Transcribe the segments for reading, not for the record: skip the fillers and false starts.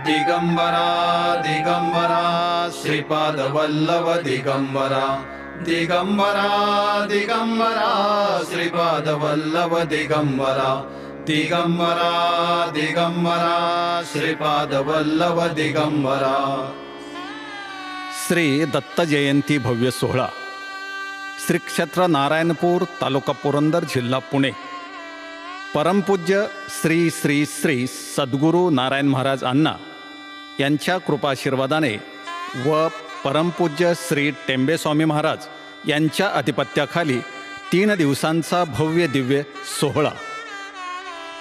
दिगंबरा दिगंबरा श्रीपाद वल्लभ दिगंबरा दिगंबरा दिगंबरा श्रीपाद वल्लभ दिगंबरा दिगंबरा दिगंबरा श्रीपाद वल्लभ दिगंबरा। श्री दत्त जयंती भव्य सोहळा श्री क्षेत्र नारायणपूर तालुका पुरंदर जिल्हा पुणे। परमपूज्य श्री श्री श्री सद्गुरू नारायण महाराज अण्णा यांच्या कृपाशीर्वादाने व परमपूज्य श्री टेंबे स्वामी महाराज यांच्या अधिपत्याखाली 3 दिवसांचा भव्य दिव्य सोहळा।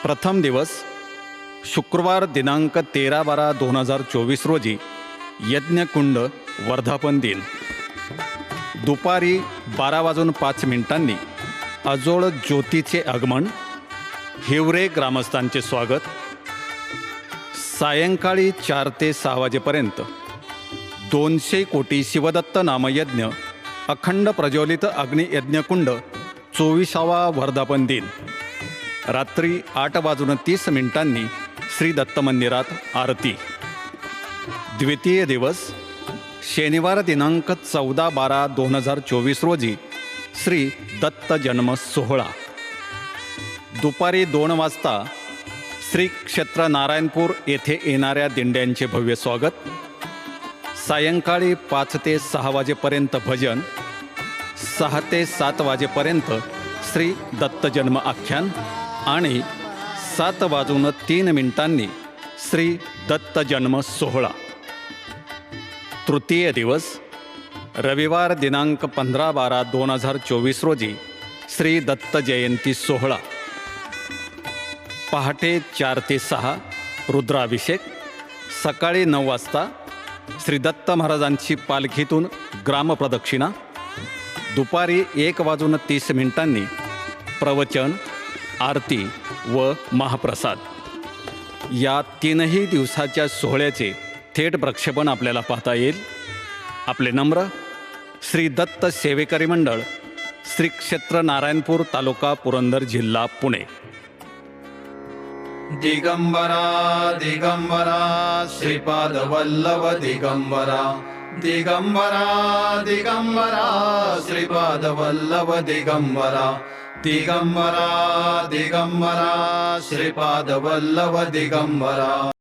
प्रथम दिवस शुक्रवार दिनांक 13/12/2024 रोजी यज्ञकुंड वर्धापन दिन। दुपारी 12:05 अजोळ ज्योतीचे आगमन, हिवरे ग्रामस्थांचे स्वागत। सायंकाळी 4 ते 6 वाजेपर्यंत 200 कोटी शिवदत्त नामयज्ञ, अखंड प्रज्वलित अग्नियज्ञकुंड 24वा वर्धापन दिन। रात्री 8:30 श्री दत्त मंदिरात आरती। द्वितीय दिवस शनिवार दिनांक 14/12/2024 रोजी श्री दत्त जन्म सोहळा। दुपारी 2 वाजता श्री क्षेत्र नारायणपूर येथे येणाऱ्या दिंड्यांचे भव्य स्वागत। सायंकाळी 5 ते 6 वाजेपर्यंत भजन, 6 ते 7 वाजेपर्यंत श्री दत्त जन्म आख्यान आणि 7:03 श्री दत्त जन्म सोहळा। तृतीय दिवस रविवार दिनांक 15/12/2024 रोजी श्री दत्त जयंती सोहळा। पहाटे 4 ते 6 रुद्राभिषेक। सकाळी 9 वाजता श्री दत्त महाराजांची पालखीतून ग्रामप्रदक्षिणा। दुपारी 1:30 प्रवचन, आरती व महाप्रसाद। या 3ही दिवसाच्या सोहळ्याचे थेट प्रक्षेपण आपल्याला पाहता येईल। आपले नम्र श्री दत्त सेवेकरी मंडळ, श्री क्षेत्र नारायणपूर तालुका पुरंदर जिल्हा पुणे। दिगंबरा दिगंबरा श्रीपाद वल्लभ दिगंबरा दिगंबरा दिगंबरा श्रीपाद वल्लभ दिगंबरा दिगंबरा दिगंबरा श्रीपाद वल्लभ दिगंबरा।